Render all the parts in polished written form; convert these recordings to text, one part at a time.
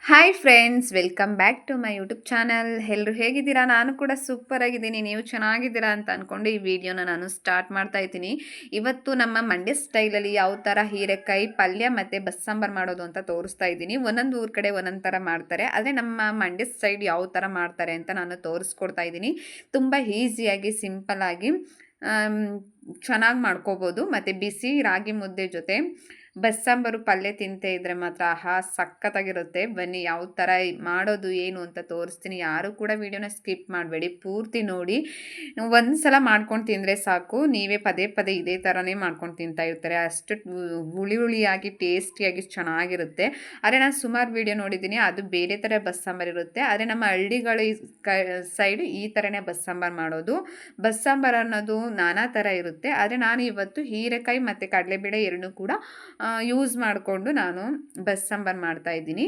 Hi friends, welcome back to my YouTube channel. ಎಲ್ಲರೂ ಹೇಗಿದ್ದೀರಾ? ನಾನು ಕೂಡ ಸೂಪರ್ ಆಗಿದ್ದೀನಿ. ನೀವು ಚೆನ್ನಾಗಿದ್ದೀರಾ ಅಂತ ಅಂದ್ಕೊಂಡು ಈ ವಿಡಿಯೋನ ನಾನು ಸ್ಟಾರ್ಟ್ ಮಾಡ್ತಾ ಇದ್ದೀನಿ. ಇವತ್ತು ನಮ್ಮ ಮಂಡ್ಯ ಸ್ಟೈಲಲ್ಲಿ ಯಾವ ಥರ ಹೀರೆಕಾಯಿ ಪಲ್ಯ ಮತ್ತು ಬಸ್ಸಾಂಬಾರು ಮಾಡೋದು ಅಂತ ತೋರಿಸ್ತಾ ಇದ್ದೀನಿ. ಒಂದೊಂದು ಊರ ಕಡೆ ಒಂದೊಂದು ಥರ ಮಾಡ್ತಾರೆ, ಆದರೆ ನಮ್ಮ ಮಂಡ್ಯ ಸೈಡ್ ಯಾವ ಥರ ಮಾಡ್ತಾರೆ ಅಂತ ನಾನು ತೋರಿಸ್ಕೊಡ್ತಾ ಇದ್ದೀನಿ. ತುಂಬ ಈಸಿಯಾಗಿ ಸಿಂಪಲ್ಲಾಗಿ ಚೆನ್ನಾಗಿ ಮಾಡ್ಕೋಬೋದು. ಮತ್ತು ಬಿಸಿ ರಾಗಿ ಮುದ್ದೆ ಜೊತೆ ಬಸ್ಸಾಂಬಾರು ಪಲ್ಯ ತಿಂತೆ ಇದ್ರೆ ಮಾತ್ರ ಆಹಾ ಸಖತ್ತಾಗಿರುತ್ತೆ. ಬನ್ನಿ ಯಾವ ಥರ ಮಾಡೋದು ಏನು ಅಂತ ತೋರಿಸ್ತೀನಿ. ಯಾರು ಕೂಡ ವಿಡಿಯೋನ ಸ್ಕಿಪ್ ಮಾಡಬೇಡಿ, ಪೂರ್ತಿ ನೋಡಿ. ಒಂದು ಸಲ ಮಾಡ್ಕೊಂಡು ತಿಂದರೆ ಸಾಕು, ನೀವೇ ಪದೇ ಪದೇ ಇದೇ ಥರನೇ ಮಾಡ್ಕೊಂಡು ತಿಂತಾ ಇರ್ತಾರೆ. ಅಷ್ಟು ಹುಳಿ ಹುಳಿಯಾಗಿ ಟೇಸ್ಟಿಯಾಗಿ ಚೆನ್ನಾಗಿರುತ್ತೆ. ಆದರೆ ನಾನು ಸುಮಾರು ವಿಡಿಯೋ ನೋಡಿದ್ದೀನಿ, ಅದು ಬೇರೆ ಥರ ಬಸ್ಸಾಂಬಾರು ಇರುತ್ತೆ. ಆದರೆ ನಮ್ಮ ಹಳ್ಳಿಗಳ ಸೈಡ್ ಈ ಥರನೇ ಬಸ್ಸಾಂಬಾರು ಮಾಡೋದು. ಬಸ್ಸಾಂಬಾರು ಅನ್ನೋದು ನಾನಾ ಥರ ಇರುತ್ತೆ, ಆದರೆ ನಾನು ಇವತ್ತು ಹೀರೆಕಾಯಿ ಮತ್ತು ಕಡಲೆಬೇಳೆ ಎರಡನ್ನೂ ಕೂಡ ಯೂಸ್ ಮಾಡಿಕೊಂಡು ನಾನು ಬಸ್ಸಾಂಬಾರು ಮಾಡ್ತಾಯಿದ್ದೀನಿ.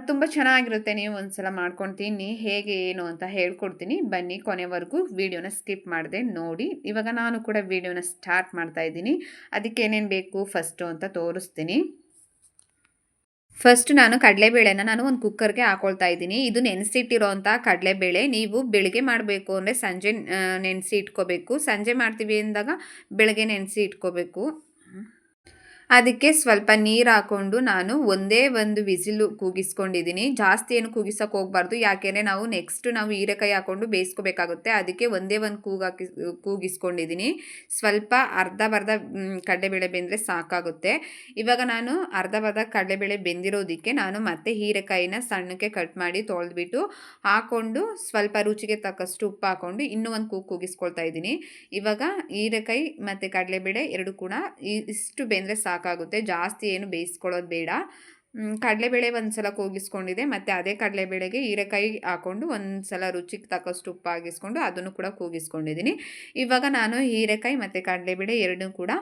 ತುಂಬ ಚೆನ್ನಾಗಿರುತ್ತೆ. ನೀವು ಒಂದ್ಸಲ ಮಾಡ್ಕೊಂಡು ತಿನ್ನಿ. ಹೇಗೆ ಏನು ಅಂತ ಹೇಳ್ಕೊಡ್ತೀನಿ. ಬನ್ನಿ ಕೊನೆವರೆಗೂ ವಿಡಿಯೋನ ಸ್ಕಿಪ್ ಮಾಡದೆ ನೋಡಿ. ಇವಾಗ ನಾನು ಕೂಡ ವಿಡಿಯೋನ ಸ್ಟಾರ್ಟ್ ಮಾಡ್ತಾಯಿದ್ದೀನಿ. ಅದಕ್ಕೆ ಏನೇನು ಬೇಕು ಫಸ್ಟು ಅಂತ ತೋರಿಸ್ತೀನಿ. ಫಸ್ಟ್ ನಾನು ಕಡಲೆಬೇಳೆನ ಒಂದು ಕುಕ್ಕರ್ಗೆ ಹಾಕೊಳ್ತಾ ಇದ್ದೀನಿ. ಇದು ನೆನೆಸಿಟ್ಟಿರೋ ಅಂಥ ಕಡಲೆಬೇಳೆ. ನೀವು ಬೆಳಗ್ಗೆ ಮಾಡಬೇಕು ಅಂದರೆ ಸಂಜೆ ನೆನೆಸಿ ಇಟ್ಕೋಬೇಕು. ಸಂಜೆ ಮಾಡ್ತೀವಿ ಅಂದಾಗ ಬೆಳಗ್ಗೆ ನೆನೆಸಿ ಇಟ್ಕೋಬೇಕು. ಅದಕ್ಕೆ ಸ್ವಲ್ಪ ನೀರು ಹಾಕ್ಕೊಂಡು ನಾನು ಒಂದೇ ಒಂದು ವಿಸಿಲು ಕೂಗಿಸ್ಕೊಂಡಿದ್ದೀನಿ. ಜಾಸ್ತಿ ಏನು ಕೂಗಿಸೋಕೆ ಹೋಗಬಾರ್ದು, ಯಾಕೆಂದರೆ ನಾವು ಹೀರೆಕಾಯಿ ಹಾಕ್ಕೊಂಡು ಬೇಯಿಸ್ಕೋಬೇಕಾಗುತ್ತೆ. ಅದಕ್ಕೆ ಒಂದೇ ಒಂದು ಕೂಗಿಸ್ಕೊಂಡಿದ್ದೀನಿ. ಸ್ವಲ್ಪ ಅರ್ಧ ಕಡಲೆಬೇಳೆ ಬೆಂದರೆ ಸಾಕಾಗುತ್ತೆ. ಇವಾಗ ನಾನು ಅರ್ಧ ಕಡಲೆಬೇಳೆ ಬೆಂದಿರೋದಕ್ಕೆ ನಾನು ಮತ್ತೆ ಹೀರೆಕಾಯಿನ ಸಣ್ಣಕ್ಕೆ ಕಟ್ ಮಾಡಿ ತೊಳೆದ್ಬಿಟ್ಟು ಹಾಕ್ಕೊಂಡು ಸ್ವಲ್ಪ ರುಚಿಗೆ ತಕ್ಕಷ್ಟು ಉಪ್ಪು ಹಾಕ್ಕೊಂಡು ಇನ್ನೂ ಒಂದು ಕೂಗಿಸ್ಕೊಳ್ತಾ ಇದ್ದೀನಿ. ಇವಾಗ ಹೀರೆಕಾಯಿ ಮತ್ತು ಕಡಲೆಬೇಳೆ ಎರಡು ಕೂಡ ಇಷ್ಟು ಬೆಂದರೆ ಸಾಕಾಗುತ್ತೆ. ಜಾಸ್ತಿ ಏನು ಬೇಯಿಸ್ಕೊಳ್ಳೋದು ಬೇಡ. ಕಡಲೆಬೇಳೆ ಒಂದು ಸಲ ಕೂಗಿಸ್ಕೊಂಡಿದೆ, ಮತ್ತು ಅದೇ ಕಡಲೆಬೇಳೆಗೆ ಹೀರೆಕಾಯಿ ಹಾಕ್ಕೊಂಡು ಒಂದು ಸಲ ರುಚಿಗೆ ತಕ್ಕಷ್ಟು ಉಪ್ಪು ಹಾಕಿಸ್ಕೊಂಡು ಅದನ್ನು ಕೂಡ ಕೂಗಿಸ್ಕೊಂಡಿದ್ದೀನಿ. ಇವಾಗ ನಾನು ಹೀರೆಕಾಯಿ ಮತ್ತು ಕಡಲೆಬೇಳೆ ಎರಡನ್ನೂ ಕೂಡ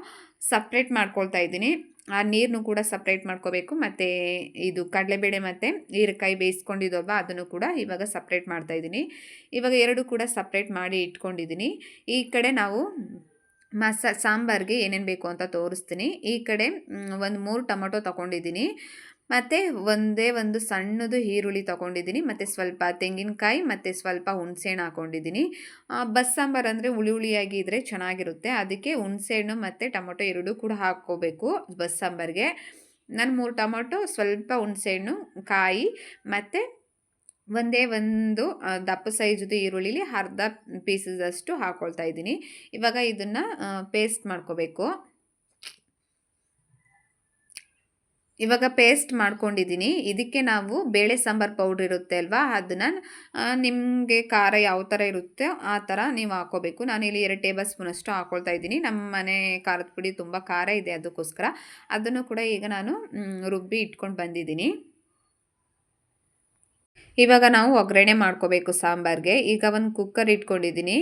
ಸಪ್ರೇಟ್ ಮಾಡ್ಕೊಳ್ತಾ ಇದ್ದೀನಿ. ಆ ನೀರನ್ನು ಕೂಡ ಸಪ್ರೇಟ್ ಮಾಡ್ಕೋಬೇಕು, ಮತ್ತು ಇದು ಕಡಲೆಬೇಳೆ ಮತ್ತು ಹೀರೆಕಾಯಿ ಬೇಯಿಸ್ಕೊಂಡಿದ್ದಲ್ವ ಅದನ್ನು ಕೂಡ ಇವಾಗ ಸಪ್ರೇಟ್ ಮಾಡ್ತಾಯಿದ್ದೀನಿ. ಇವಾಗ ಎರಡು ಕೂಡ ಸಪ್ರೇಟ್ ಮಾಡಿ ಇಟ್ಕೊಂಡಿದ್ದೀನಿ. ಈ ಕಡೆ ನಾವು ಸಾಂಬಾರಿಗೆ ಏನೇನು ಬೇಕು ಅಂತ ತೋರಿಸ್ತೀನಿ. ಈ ಕಡೆ ಒಂದು 3 ಟೊಮೊಟೊ ತೊಗೊಂಡಿದ್ದೀನಿ, ಮತ್ತು ಒಂದೇ ಒಂದು ಸಣ್ಣದು ಈರುಳ್ಳಿ ತೊಗೊಂಡಿದ್ದೀನಿ, ಮತ್ತು ಸ್ವಲ್ಪ ತೆಂಗಿನಕಾಯಿ ಮತ್ತು ಸ್ವಲ್ಪ ಹುಣಸೆಹಣ್ಣು ಹಾಕ್ಕೊಂಡಿದ್ದೀನಿ. ಬಸ್ಸಾಂಬಾರು ಅಂದರೆ ಹುಳಿ ಹುಳಿಯಾಗಿ ಇದ್ದರೆ ಚೆನ್ನಾಗಿರುತ್ತೆ. ಅದಕ್ಕೆ ಹುಣಸೆಹಣ್ಣು ಮತ್ತು ಟೊಮೊಟೊ ಎರಡೂ ಕೂಡ ಹಾಕ್ಕೋಬೇಕು ಬಸ್ಸಾಂಬಾರಿಗೆ. ನಾನು 3 ಟೊಮೊಟೊ, ಸ್ವಲ್ಪ ಹುಣಸೆಹಣ್ಣು, ಕಾಯಿ ಮತ್ತು ಒಂದೇ ಒಂದು ದಪ್ಪ ಸೈಜ್ದು ಈರುಳ್ಳಿಲಿ ಅರ್ಧ ಪೀಸದಷ್ಟು ಹಾಕ್ಕೊಳ್ತಾ ಇದ್ದೀನಿ. ಇವಾಗ ಇದನ್ನು ಪೇಸ್ಟ್ ಮಾಡ್ಕೋಬೇಕು. ಇವಾಗ ಪೇಸ್ಟ್ ಮಾಡ್ಕೊಂಡಿದ್ದೀನಿ. ಇದಕ್ಕೆ ನಾವು ಬೇಳೆ ಸಾಂಬಾರು ಪೌಡ್ರ್ ಇರುತ್ತೆ ಅಲ್ವಾ, ಅದನ್ನು ನಿಮಗೆ ಖಾರ ಯಾವ ಥರ ಇರುತ್ತೆ ಆ ಥರ ನೀವು ಹಾಕ್ಕೋಬೇಕು. ನಾನಿಲ್ಲಿ 2 ಟೇಬಲ್ ಸ್ಪೂನಷ್ಟು ಹಾಕ್ಕೊಳ್ತಾ ಇದ್ದೀನಿ. ನಮ್ಮ ಮನೆ ಖಾರದ ಪುಡಿ ತುಂಬ ಖಾರ ಇದೆ, ಅದಕ್ಕೋಸ್ಕರ ಅದನ್ನು ಕೂಡ ಈಗ ನಾನು ರುಬ್ಬಿ ಇಟ್ಕೊಂಡು ಬಂದಿದ್ದೀನಿ. ಇವಾಗ ನಾವು ಒಗ್ಗರಣೆ ಮಾಡ್ಕೋಬೇಕು ಸಾಂಬಾರಿಗೆ. ಈಗ ಒಂದು ಕುಕ್ಕರ್ ಇಟ್ಕೊಂಡಿದ್ದೀನಿ.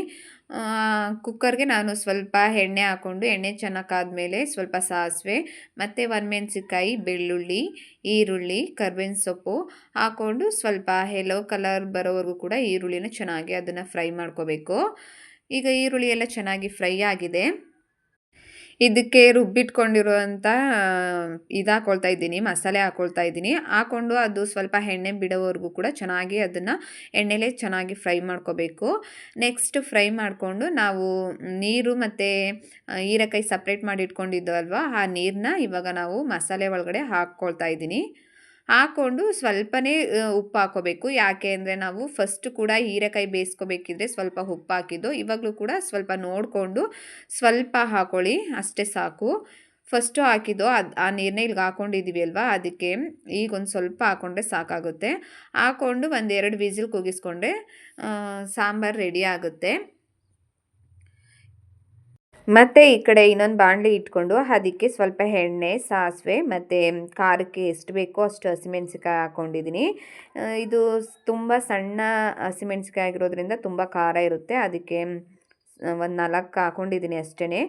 ಕುಕ್ಕರ್ಗೆ ನಾನು ಸ್ವಲ್ಪ ಎಣ್ಣೆ ಹಾಕ್ಕೊಂಡು, ಎಣ್ಣೆ ಚೆನ್ನಾಗಿ ಕಾದ್ಮೇಲೆ ಸ್ವಲ್ಪ ಸಾಸಿವೆ ಮತ್ತು ಒಣಮೆಣಸಿನ್ಕಾಯಿ, ಬೆಳ್ಳುಳ್ಳಿ, ಈರುಳ್ಳಿ, ಕರ್ಬೇವಿನ ಸೊಪ್ಪು ಹಾಕ್ಕೊಂಡು ಸ್ವಲ್ಪ ಯೆಲ್ಲೋ ಕಲರ್ ಬರೋವರೆಗೂ ಕೂಡ ಈರುಳ್ಳಿನ ಚೆನ್ನಾಗಿ ಅದನ್ನು ಫ್ರೈ ಮಾಡ್ಕೋಬೇಕು. ಈಗ ಈರುಳ್ಳಿ ಎಲ್ಲ ಚೆನ್ನಾಗಿ ಫ್ರೈ ಆಗಿದೆ. ಇದಕ್ಕೆ ರುಬ್ಬಿಟ್ಕೊಂಡಿರುವಂಥ ಇದು ಹಾಕ್ಕೊಳ್ತಾ ಇದ್ದೀನಿ, ಮಸಾಲೆ ಹಾಕ್ಕೊಳ್ತಾ ಇದ್ದೀನಿ. ಹಾಕ್ಕೊಂಡು ಅದು ಸ್ವಲ್ಪ ಎಣ್ಣೆ ಬಿಡೋವರೆಗೂ ಕೂಡ ಚೆನ್ನಾಗಿ ಅದನ್ನು ಎಣ್ಣೆಲೇ ಚೆನ್ನಾಗಿ ಫ್ರೈ ಮಾಡ್ಕೋಬೇಕು. ನೆಕ್ಸ್ಟ್ ಫ್ರೈ ಮಾಡಿಕೊಂಡು ನಾವು ನೀರು ಮತ್ತು ಹೀರೆಕಾಯಿ ಸಪ್ರೇಟ್ ಮಾಡಿ ಇಟ್ಕೊಂಡಿದ್ದವಲ್ವ, ಆ ನೀರನ್ನ ಇವಾಗ ನಾವು ಮಸಾಲೆ ಒಳಗಡೆ ಹಾಕ್ಕೊಳ್ತಾ ಇದ್ದೀನಿ. ಹಾಕ್ಕೊಂಡು ಸ್ವಲ್ಪನೇ ಉಪ್ಪು ಹಾಕ್ಕೋಬೇಕು. ಯಾಕೆ ಅಂದರೆ ನಾವು ಫಸ್ಟ್ ಕೂಡ ಹೀರೆಕಾಯಿ ಬೇಯಿಸ್ಕೋಬೇಕಿದ್ರೆ ಸ್ವಲ್ಪ ಉಪ್ಪು ಹಾಕಿದ್ದು. ಇವಾಗಲೂ ಕೂಡ ಸ್ವಲ್ಪ ನೋಡಿಕೊಂಡು ಸ್ವಲ್ಪ ಹಾಕ್ಕೊಳ್ಳಿ, ಅಷ್ಟೇ ಸಾಕು. ಫಸ್ಟು ಹಾಕಿದ್ದು ಆ ನೀರನ್ನ ಇಲ್ಲಿಗೆ ಹಾಕ್ಕೊಂಡಿದ್ದೀವಿ ಅಲ್ವಾ, ಅದಕ್ಕೆ ಈಗ ಒಂದು ಸ್ವಲ್ಪ ಹಾಕ್ಕೊಂಡ್ರೆ ಸಾಕಾಗುತ್ತೆ. ಹಾಕ್ಕೊಂಡು 1-2 ವಿಸಿಲ್ ಕೂಗಿಸ್ಕೊಂಡ್ರೆ ಸಾಂಬಾರು ರೆಡಿ ಆಗುತ್ತೆ. ಮತ್ತು ಈ ಕಡೆ ಇನ್ನೊಂದು ಬಾಣಲಿ ಇಟ್ಕೊಂಡು ಅದಕ್ಕೆ ಸ್ವಲ್ಪ ಎಣ್ಣೆ, ಸಾಸಿವೆ ಮತ್ತು ಖಾರಕ್ಕೆ ಎಷ್ಟು ಬೇಕೋ ಅಷ್ಟು ಹಸಿಮೆಣ್ಸಿಕಾಯಿ ಹಾಕ್ಕೊಂಡಿದ್ದೀನಿ. ಇದು ತುಂಬ ಸಣ್ಣ ಹಸಿಮೆಣ್ಸಿಕಾಯಿ ಆಗಿರೋದ್ರಿಂದ ತುಂಬ ಖಾರ ಇರುತ್ತೆ. ಅದಕ್ಕೆ ಒಂದು 4 ಹಾಕ್ಕೊಂಡಿದ್ದೀನಿ ಅಷ್ಟೇ.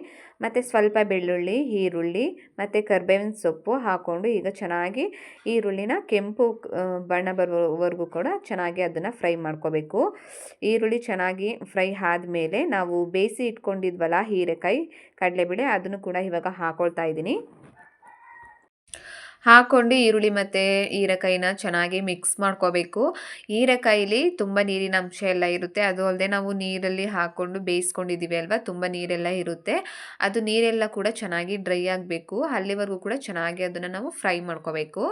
ಮತ್ತು ಸ್ವಲ್ಪ ಬೆಳ್ಳುಳ್ಳಿ, ಈರುಳ್ಳಿ ಮತ್ತು ಕರ್ಬೇವಿನ ಸೊಪ್ಪು ಹಾಕ್ಕೊಂಡು ಈಗ ಚೆನ್ನಾಗಿ ಈರುಳ್ಳಿನ ಕೆಂಪು ಬಣ್ಣ ಬರೋವರೆಗೂ ಕೂಡ ಚೆನ್ನಾಗಿ ಅದನ್ನು ಫ್ರೈ ಮಾಡ್ಕೋಬೇಕು. ಈರುಳ್ಳಿ ಚೆನ್ನಾಗಿ ಫ್ರೈ ಆದಮೇಲೆ ನಾವು ಬೇಯಿಸಿ ಇಟ್ಕೊಂಡಿದ್ವಲ್ಲ ಹೀರೆಕಾಯಿ, ಕಡಲೆಬೇಳೆ, ಅದನ್ನು ಕೂಡ ಇವಾಗ ಹಾಕ್ಕೊಳ್ತಾ ಇದ್ದೀನಿ. ಹಾಕ್ಕೊಂಡು ಈರುಳ್ಳಿ ಮತ್ತು ಹೀರೆಕಾಯಿನ ಚೆನ್ನಾಗಿ ಮಿಕ್ಸ್ ಮಾಡ್ಕೋಬೇಕು. ಹೀರೆಕಾಯಿಲಿ ತುಂಬ ನೀರಿನ ಅಂಶ ಎಲ್ಲ ಇರುತ್ತೆ. ಅದು ಅಲ್ಲದೆ ನಾವು ನೀರಲ್ಲಿ ಹಾಕ್ಕೊಂಡು ಬೇಯಿಸ್ಕೊಂಡಿದ್ದೀವಿ ಅಲ್ವಾ, ತುಂಬ ನೀರೆಲ್ಲ ಇರುತ್ತೆ. ಅದು ನೀರೆಲ್ಲ ಕೂಡ ಚೆನ್ನಾಗಿ ಡ್ರೈ ಆಗಬೇಕು. ಅಲ್ಲಿವರೆಗೂ ಕೂಡ ಚೆನ್ನಾಗಿ ಅದನ್ನು ನಾವು ಫ್ರೈ ಮಾಡ್ಕೋಬೇಕು.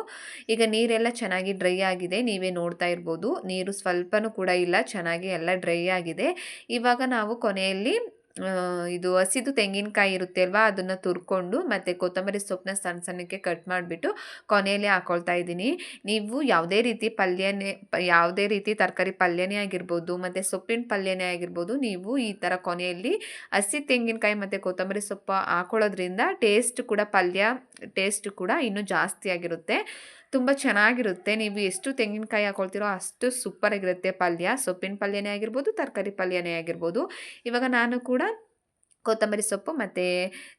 ಈಗ ನೀರೆಲ್ಲ ಚೆನ್ನಾಗಿ ಡ್ರೈ ಆಗಿದೆ, ನೀವೇ ನೋಡ್ತಾ ಇರ್ಬೋದು. ನೀರು ಸ್ವಲ್ಪನೂ ಕೂಡ ಇಲ್ಲ, ಚೆನ್ನಾಗಿ ಎಲ್ಲ ಡ್ರೈ ಆಗಿದೆ. ಇವಾಗ ನಾವು ಕೊನೆಯಲ್ಲಿ ಇದು ಹಸಿದು ತೆಂಗಿನಕಾಯಿ ಇರುತ್ತೆ ಅಲ್ವಾ, ಅದನ್ನು ತುರ್ಕೊಂಡು ಮತ್ತು ಕೊತ್ತಂಬರಿ ಸೊಪ್ಪನ್ನ ಸಣ್ಣ ಸಣ್ಣಕ್ಕೆ ಕಟ್ ಮಾಡಿಬಿಟ್ಟು ಕೊನೆಯಲ್ಲಿ ಹಾಕ್ಕೊಳ್ತಾ ಇದ್ದೀನಿ. ನೀವು ಯಾವುದೇ ರೀತಿ ಯಾವುದೇ ರೀತಿ ತರಕಾರಿ ಪಲ್ಯನೇ ಆಗಿರ್ಬೋದು ಮತ್ತು ಸೊಪ್ಪಿನ ಪಲ್ಯನೇ ಆಗಿರ್ಬೋದು, ನೀವು ಈ ಥರ ಕೊನೆಯಲ್ಲಿ ಹಸಿ ತೆಂಗಿನಕಾಯಿ ಮತ್ತು ಕೊತ್ತಂಬರಿ ಸೊಪ್ಪು ಹಾಕೊಳ್ಳೋದ್ರಿಂದ ಟೇಸ್ಟ್ ಕೂಡ ಇನ್ನೂ ಜಾಸ್ತಿ ಆಗಿರುತ್ತೆ. ತುಂಬ ಚೆನ್ನಾಗಿರುತ್ತೆ. ನೀವು ಎಷ್ಟು ತೆಂಗಿನಕಾಯಿ ಹಾಕ್ಕೊಳ್ತೀರೋ ಅಷ್ಟು ಸೂಪರಾಗಿರುತ್ತೆ ಪಲ್ಯ. ಸೊಪ್ಪಿನ ಪಲ್ಯನೇ ಆಗಿರ್ಬೋದು, ತರಕಾರಿ ಪಲ್ಯನೇ ಆಗಿರ್ಬೋದು. ಇವಾಗ ನಾನು ಕೂಡ ಕೊತ್ತಂಬರಿ ಸೊಪ್ಪು ಮತ್ತು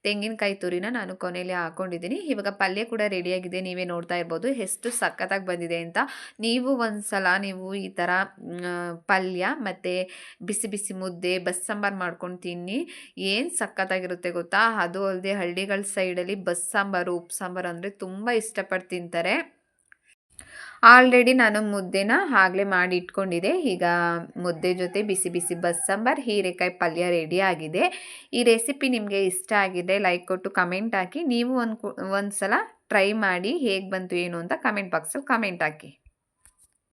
ತೆಂಗಿನಕಾಯಿ ತುರಿನ ನಾನು ಕೊನೆಯಲ್ಲಿ ಹಾಕ್ಕೊಂಡಿದ್ದೀನಿ. ಇವಾಗ ಪಲ್ಯ ಕೂಡ ರೆಡಿಯಾಗಿದೆ, ನೀವೇ ನೋಡ್ತಾ ಇರ್ಬೋದು ಎಷ್ಟು ಸಖತ್ತಾಗಿ ಬಂದಿದೆ ಅಂತ. ನೀವು ಒಂದ್ಸಲ ನೀವು ಈ ಥರ ಪಲ್ಯ ಮತ್ತು ಬಿಸಿ ಬಿಸಿ ಮುದ್ದೆ ಬಸ್ಸಾಂಬಾರು ಮಾಡ್ಕೊಂಡು ತಿನ್ನಿ, ಏನು ಸಖತ್ತಾಗಿರುತ್ತೆ ಗೊತ್ತಾ. ಅದು ಅಲ್ಲದೆ ಹಳ್ಳಿಗಳ ಸೈಡಲ್ಲಿ ಬಸ್ಸಾಂಬಾರು ಉಪ್ಸಾಂಬಾರು ಅಂದರೆ ತುಂಬ ಇಷ್ಟಪಟ್ಟು ತಿಂತಾರೆ. ಆಲ್ರೆಡಿ ನಾನು ಮುದ್ದೆನ ಆಗಲೇ ಮಾಡಿ ಇಟ್ಕೊಂಡಿದ್ದೆ. ಈಗ ಮುದ್ದೆ ಜೊತೆ ಬಿಸಿ ಬಿಸಿ ಬಸ್ಸಾಂಬಾರು ಹೀರೆಕಾಯಿ ಪಲ್ಯ ರೆಡಿ ಆಗಿದೆ. ಈ ರೆಸಿಪಿ ನಿಮಗೆ ಇಷ್ಟ ಆಗಿದೆ ಲೈಕ್ ಕೊಟ್ಟು ಕಮೆಂಟ್ ಹಾಕಿ. ನೀವು ಒಂದು ಸಲ ಟ್ರೈ ಮಾಡಿ ಹೇಗೆ ಬಂತು ಏನು ಅಂತ ಕಮೆಂಟ್ ಬಾಕ್ಸಲ್ಲಿ ಕಮೆಂಟ್ ಹಾಕಿ.